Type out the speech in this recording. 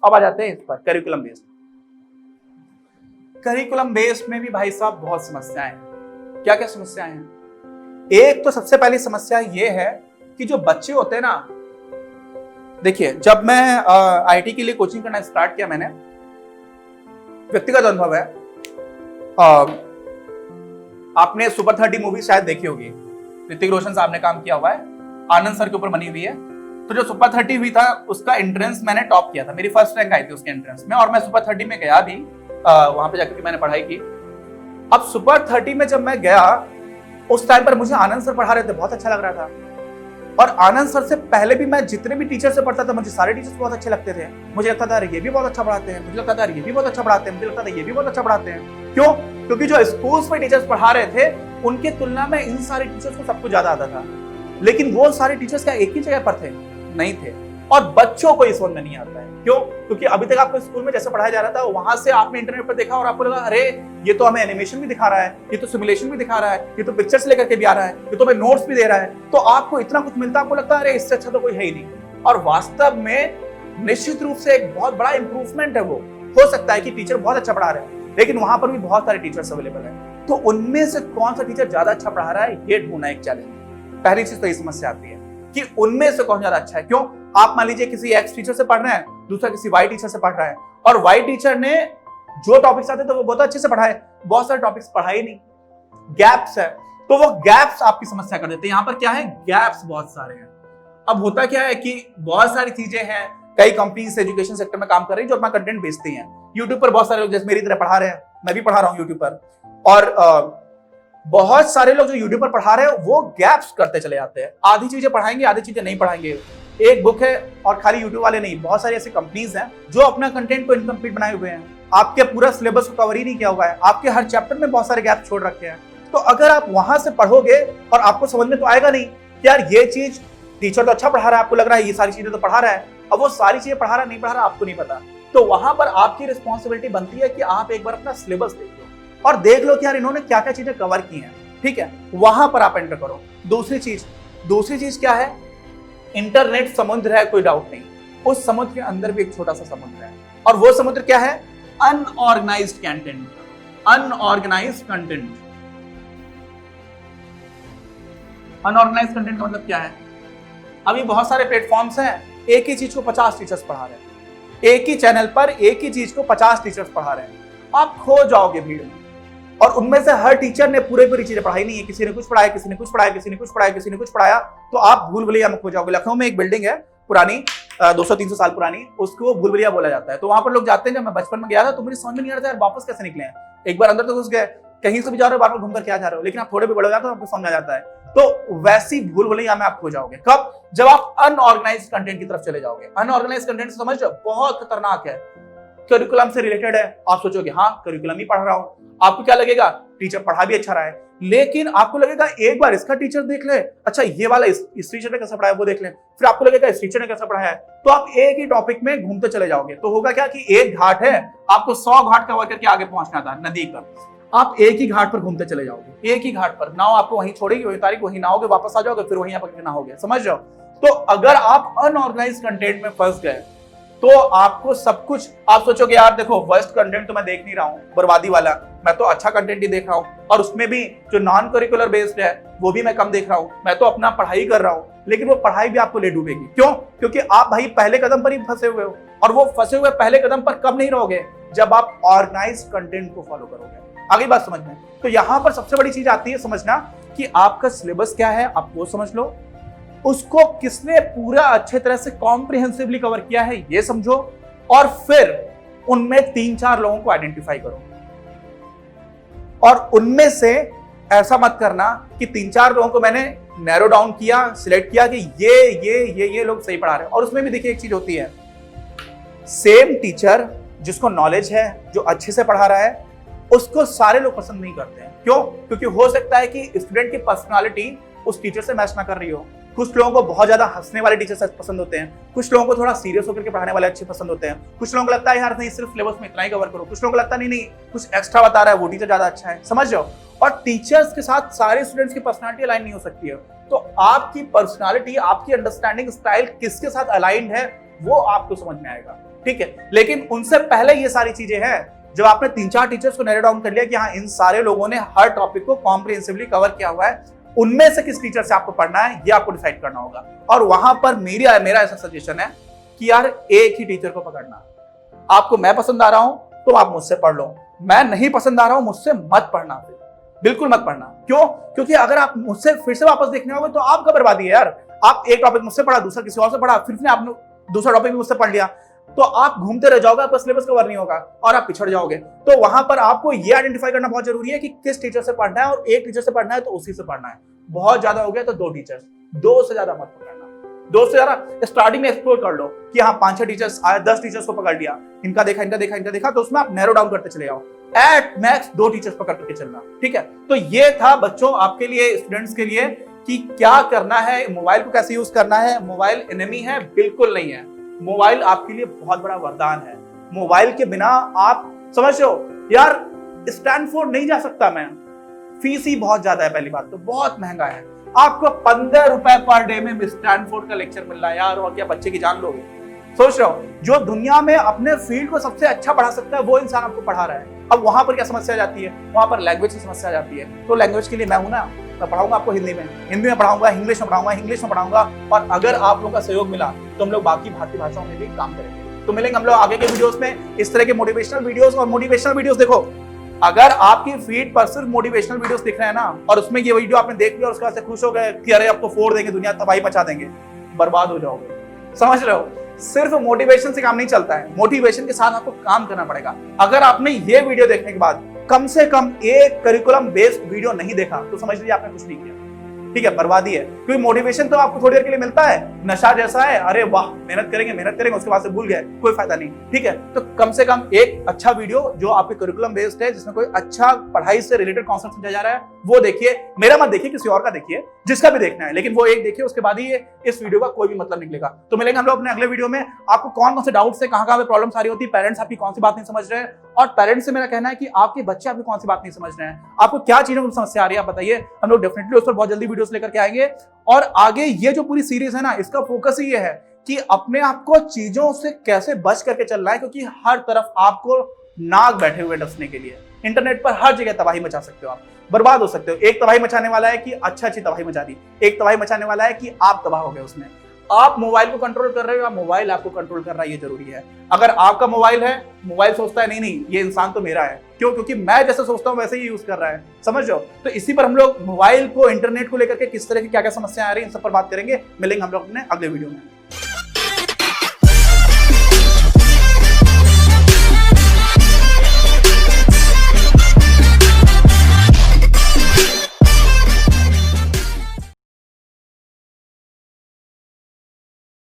अब आ जाते हैं इस पर करिकुलम बेस्ड। करिकुलम बेस्ड में भी भाई साहब बहुत समस्याएं हैं। क्या क्या समस्याएं हैं? एक तो सबसे पहली समस्या ये है कि जो बच्चे होते हैं ना, देखिए जब मैं आईटी के लिए कोचिंग करना स्टार्ट किया, मैंने व्यक्तिगत अनुभव है, आपने सुपर 30 मूवी शायद देखी होगी, ऋतिक रोशन साहब ने काम किया हुआ है, आनंद सर के ऊपर बनी हुई है। तो जो सुपर 30 हुई था उसका एंट्रेंस मैंने टॉप किया था, मेरी फर्स्ट रैंक आई थी उसके एंट्रेंस में, और मैं सुपर 30 में गया भी, वहां पे जाकर के मैंने पढ़ाई की। अब सुपर 30 में जब मैं गया, उस टाइम पर मुझे आनंद सर पढ़ा रहे थे, बहुत अच्छा लग रहा था। और आनंद सर से पहले भी मैं जितने भी टीचर से पढ़ता था, मुझे सारे टीचर्स बहुत अच्छे लगते थे। मुझे लगता था ये भी बहुत अच्छा पढ़ाते हैं, मुझे लगता था ये भी बहुत अच्छा पढ़ाते हैं, मुझे लगता था ये भी बहुत अच्छा पढ़ाते हैं। क्यों? क्योंकि जो स्कूल्स में टीचर्स पढ़ा रहे थे उनके तुलना में इन सारे टीचर्स को सब कुछ ज्यादा आता था। लेकिन वो सारे टीचर्स क्या एक ही जगह पर थे? नहीं थे। और बच्चों को इस समझ में नहीं आता है। क्यों? क्योंकि अभी तक आपको स्कूल में जैसे पढ़ाया जा रहा था, वहां से आपने इंटरनेट पर देखा और आपको लगा अरे ये तो हमें एनिमेशन भी दिखा रहा है, ये तो सिमुलेशन भी दिखा रहा है, ये तो पिक्चर्स लेकर के भी आ रहा है, ये तो हमें नोट्स भी दे रहा है। तो आपको इतना कुछ मिलता, आपको लगता है अरे इससे अच्छा तो कोई है ही नहीं। और वास्तव में निश्चित रूप से एक बहुत बड़ा इंप्रूवमेंट है वो। हो सकता है कि टीचर बहुत अच्छा पढ़ा रहे हैं, लेकिन वहां पर भी बहुत सारे टीचर्स अवेलेबल है। तो उनमें से कौन सा टीचर ज्यादा अच्छा पढ़ा रहा है, ये ढूंढना एक चैलेंज। पहली चीज तो ये समस्या आती है कि उनमें से कौन ज्यादा अच्छा है। क्यों? आप मान लीजिए किसी एक्स टीचर से पढ़ रहे हैं, दूसरा किसी वाई टीचर से पढ़ रहा है, और वाई टीचर ने जो टॉपिक्स आते थे वो बहुत अच्छे से पढ़ाए, बहुत सारे टॉपिक्स पढ़ाए नहीं, गैप्स है। तो वो गैप्स आपकी समस्या कर देते हैं। यहाँ पर क्या है, गैप्स बहुत सारे हैं। अब होता क्या है कि बहुत सारी चीजें हैं, कई कंपनीज एजुकेशन सेक्टर में काम कर रही है जो अपना कंटेंट बेचती हैं। यूट्यूब पर बहुत सारे लोग जैसे मेरी तरह पढ़ा रहे हैं, मैं भी पढ़ा रहा हूँ यूट्यूब पर, और बहुत सारे लोग जो यूट्यूब पर पढ़ा रहे हैं वो गैप्स करते चले जाते हैं। आधी चीजें पढ़ाएंगे, आधी चीजें नहीं पढ़ाएंगे। एक बुक है, और खाली यूट्यूब वाले नहीं, बहुत सारी ऐसी कंपनीज हैं जो अपना कंटेंट को इनकम्प्लीट बनाए हुए हैं, आपके पूरा सिलेबस को कवर ही नहीं किया हुआ है, आपके हर चैप्टर में बहुत सारे गैप छोड़ रखे हैं। तो अगर आप वहां से पढ़ोगे और आपको समझ में तो आएगा नहीं कि यार ये चीज टीचर तो अच्छा पढ़ा रहा है, आपको लग रहा है ये सारी चीजें तो पढ़ा रहा है, अब वो सारी चीजें पढ़ा रहा है नहीं पढ़ा रहा आपको नहीं पता। तो वहां पर आपकी रिस्पॉन्सिबिलिटी बनती है कि आप एक बार अपना सिलेबस देख लो और देख लो कि यार इन्होंने क्या क्या चीजें कवर की हैं, ठीक है, वहां पर आप एंटर करो। दूसरी चीज क्या है, इंटरनेट समुद्र है, कोई डाउट नहीं, उस समुद्र के अंदर भी एक छोटा सा समुद्र है, और वो समुद्र क्या है, unorganised content. Unorganised content, unorganised content का मतलब क्या है? अभी बहुत सारे प्लेटफॉर्म्स हैं, एक ही चीज को 50 टीचर्स पढ़ा रहे हैं, एक ही चैनल पर एक ही चीज को 50 टीचर्स पढ़ा रहे हैं, आप खो जाओगे भीड़ में। और उनमें से हर टीचर ने पूरी चीजें पढ़ाई नहीं है, किसी ने कुछ पढ़ाया, किसी ने कुछ पढ़ाया, किसी ने कुछ पढ़ाया, किसी ने कुछ पढ़ाया, तो आप भूल भुलैया में खो जाओगे। लखनऊ में एक बिल्डिंग है पुरानी, 200-300 साल पुरानी, उसको भूल भुलैया बोला जाता है। तो वहां पर लोग जाते हैं, जब मैं बचपन में गया था तो मुझे समझ में नहीं आ रहा था यार वापस कैसे निकले हैं। एक बार अंदर तो घुस गए, कहीं से भी जा रहे हो, बार बार घूम कर क्या जा रहे हो, लेकिन आप थोड़े भी बड़े हो जाते हो आपको समझ आ जाता है। तो वैसी भूल भुलैया में आप खो जाओगे। कब? जब आप अनऑर्गेनाइज्ड कंटेंट की तरफ चले जाओगे। अनऑर्गेनाइज्ड कंटेंट समझ जाओ, बहुत खतरनाक है। करिकुलम से रिलेटेड है, आप सोचोगे हाँ करिकुलम ही पढ़ रहा हूं, आपको क्या लगेगा, टीचर पढ़ा भी अच्छा रहा है, लेकिन आपको लगेगा एक बार इसका टीचर देख ले, अच्छा ये वाला इस टीचर ने कैसा पढ़ाया वो देख ले, फिर आपको लगेगा इस टीचर ने कैसा पढ़ाया है, तो आप एक ही टॉपिक में घूमते चले जाओगे। तो होगा क्या कि एक घाट है, आपको 100 घाट कवर करके आगे पहुंचना था नदी पर, आप एक ही घाट पर घूमते चले जाओगे। एक ही घाट पर नाव आपको वहीं छोड़ेगी, वही तारीख वहीं नहाओगे, वापस आ जाओगे, फिर वहीं आप नहाओगे, समझ जाओ। तो अगर आप अनऑर्गेनाइज्ड कंटेंट में फंस गए तो आपको सब कुछ, आप सोचोगे यार देखो वर्स्ट कंटेंट तो मैं देख नहीं रहा हूँ, बर्बादी वाला, मैं तो अच्छा कंटेंट ही देख रहा हूँ, और उसमें भी जो नॉन करिकुलर बेस्ड है वो भी मैं कम देख रहा हूँ, मैं तो अपना पढ़ाई कर रहा हूँ, लेकिन वो पढ़ाई भी आपको ले डूबेगी। क्यों? क्योंकि आप भाई पहले कदम पर ही फंसे हुए हो, और वो फंसे हुए पहले कदम पर कब नहीं रहोगे, जब आप ऑर्गेनाइज कंटेंट को फॉलो करोगे। आगे बात समझ में? तो यहां पर सबसे बड़ी चीज आती है समझना कि आपका सिलेबस क्या है, आप वो समझ लो, उसको किसने पूरा अच्छे तरह से कॉम्प्रिहेंसिवली कवर किया है ये समझो, और फिर उनमें 3-4 लोगों को आइडेंटिफाई करो, और उनमें से ऐसा मत करना कि 3-4 लोगों को मैंने नैरो डाउन किया, सिलेक्ट किया कि ये लोग सही पढ़ा रहे हैं। और उसमें भी देखिए एक चीज होती है, सेम टीचर जिसको नॉलेज है, जो अच्छे से पढ़ा रहा है, उसको सारे लोग पसंद नहीं करते हैं। क्यों? क्योंकि हो सकता है कि स्टूडेंट की पर्सनालिटी उस टीचर से मैच ना कर रही हो। कुछ लोगों को बहुत ज्यादा हंसने वाले टीचर पसंद होते हैं, कुछ लोगों को थोड़ा सीरियस होकर के पढ़ाने वाले अच्छे पसंद होते हैं, कुछ लोगों को लगता है यार नहीं सिर्फ सिलेबस में इतना ही कवर करो, कुछ लोगों को लगता नहीं कुछ एक्स्ट्रा बता रहा है वो टीचर ज्यादा अच्छा है, समझ जाओ। और टीचर्स के साथ सारे स्टूडेंट्स की पर्सनालिटी अलाइन नहीं हो सकती है। तो आपकी पर्सनालिटी, आपकी अंडरस्टैंडिंग स्टाइल किसके साथ अलाइंड है वो आपको समझ में आएगा। ठीक है, लेकिन उनसे पहले ये सारी चीजें हैं। जब आपने 3-4 टीचर्स को नैरो डाउन कर लिया कि हाँ इन सारे लोगों ने हर टॉपिक को कॉम्प्रिहेंसिवली कवर किया हुआ है, उनमें से किस टीचर से आपको पढ़ना है ये आपको डिसाइड करना होगा। और वहां पर मेरा ऐसा सजेशन है कि यार एक ही टीचर को पकड़ना। आपको मैं पसंद आ रहा हूं तो आप मुझसे पढ़ लो, मैं नहीं पसंद आ रहा हूं मुझसे मत पढ़ना, फिर बिल्कुल मत पढ़ना। क्यों? क्योंकि अगर आप मुझसे फिर से वापस देखने होगे तो आपका बर्बादी है यार। आप एक टॉपिक मुझसे पढ़ा, दूसरा किसी और से पढ़ा, फिर आपने दूसरा टॉपिक भी मुझसे पढ़ लिया, तो आप घूमते रह जाओगे, आपका सिलेबस कवर नहीं होगा और आप पिछड़ जाओगे। तो वहां पर आपको ये आइडेंटिफाई करना बहुत जरूरी है कि किस टीचर से पढ़ना है, और एक टीचर से पढ़ना है तो उसी से पढ़ना है। बहुत ज्यादा हो गया तो 2 टीचर्स, 2 से ज्यादा मत पकड़ना। 2 से ज्यादा स्टार्टिंग में एक्सप्लोर कर लो कि हाँ 5-6 टीचर्स आए, 10 टीचर्स को पकड़ लिया, इनका देखा इनका देखा इनका देखा, तो उसमें आप नैरो डाउन करते चले जाओ। एट मैक्स 2 टीचर्स पकड़ करके चलना, ठीक है। तो ये था बच्चों आपके लिए, स्टूडेंट्स के लिए, कि क्या करना है, मोबाइल को कैसे यूज करना है। मोबाइल एनिमी है? बिल्कुल नहीं है। मोबाइल आपके लिए बहुत बड़ा वरदान है। मोबाइल के बिना आप समझ रहे हो यार, स्टैनफोर्ड नहीं जा सकता मैं, फीस ही बहुत ज्यादा है, पहली बात तो बहुत महंगा है। आपको 15 रुपए पर डे में स्टैनफोर्ड का लेक्चर मिल रहा है यार, और क्या बच्चे की जान लोगे? सोच रहे हो, जो दुनिया में अपने फील्ड को सबसे अच्छा पढ़ा सकता है वो इंसान आपको पढ़ा रहा है। अब वहां पर क्या समस्या जाती है? वहां पर लैंग्वेज की समस्या आ जाती है। तो लैंग्वेज के लिए मैं हूं ना, मैं पढ़ाऊंगा आपको हिंदी में पढ़ाऊंगा, इंग्लिश में पढ़ाऊंगा, और अगर आप लोगों का सहयोग मिला तो हम लोग बाकी भारतीय भाषाओं में भी काम करेंगे। तो मिलेंगे हम लोग आगे के वीडियोस में इस तरह के मोटिवेशनल वीडियोस। और मोटिवेशनल वीडियोस देखो, अगर आपकी फीड पर सिर्फ मोटिवेशनल वीडियोस दिख रहे हैं ना, और उसमें ये वीडियो आपने देख लिया और उसके बाद से खुश हो गए कि अरे अब तो फोड़ देंगे दुनिया, तबाही मचा देंगे, बर्बाद हो जाओगे। समझ रहे हो, सिर्फ मोटिवेशन से काम नहीं चलता है, मोटिवेशन के साथ आपको काम करना पड़ेगा। अगर आपने ये वीडियो देखने के बाद कम से कम एक करिकुलम बेस्ड वीडियो नहीं देखा तो समझ लीजिए आपने कुछ नहीं किया, ठीक है, बर्बादी है। क्योंकि मोटिवेशन तो आपको थोड़ी देर के लिए मिलता है, नशा जैसा है, अरे वाह मेहनत करेंगे उसके बाद से भूल गए, कोई फायदा नहीं, ठीक है। तो कम से कम एक अच्छा वीडियो जो आपके करिकुलम बेस्ड है, जिसमें कोई अच्छा पढ़ाई से रिलेटेड कॉन्सेप्ट समझाया जा रहा है, वो देखिए। मेरा मत देखिए, किसी और का देखिए, जिसका भी देखना है, लेकिन वो एक देखिए, उसके बाद ही इस वीडियो का कोई भी मतलब निकलेगा। तो मिलेंगे हम लोग अपने अगले वीडियो में। आपको कौन कौन से डाउट्स है, कहां पे प्रॉब्लम सारी होती है, पेरेंट्स आपकी कौन सी बात नहीं समझ रहे हैं, और पेरेंट्स से मेरा कहना है कि आपके बच्चे आपकी कौन सी बात नहीं समझ रहे हैं, आपको क्या चीजों में समस्या आ रही है, आप बताइए। हम लोग डेफिनेटली उस पर बहुत जल्दी वीडियोस लेकर के आएंगे। और आगे ये जो पूरी सीरीज है ना, इसका फोकस ही ये है कि अपने आप को चीजों से कैसे बच करके चलना है, क्योंकि हर तरफ आपको नाग बैठे हुए डसने के लिए। इंटरनेट पर हर जगह तबाही मचा सकते हो, आप बर्बाद हो सकते हो। एक तबाही मचाने वाला है कि अच्छी तबाही मचा दी, एक तबाही मचाने वाला है कि आप तबाह हो गए उसमें। आप मोबाइल को कंट्रोल कर रहे हो या मोबाइल आपको कंट्रोल कर रहा है, ये जरूरी है। अगर आपका मोबाइल है, मोबाइल सोचता है नहीं ये इंसान तो मेरा है, क्यों? क्योंकि मैं जैसे सोचता हूं वैसे ही यूज कर रहा है, समझ रहे हो। तो इसी पर हम लोग मोबाइल को, इंटरनेट को लेकर के किस तरह की क्या क्या समस्याएं आ रही है, इन सब पर बात करेंगे। मिलेंगे हम लोग अपने अगले वीडियो में।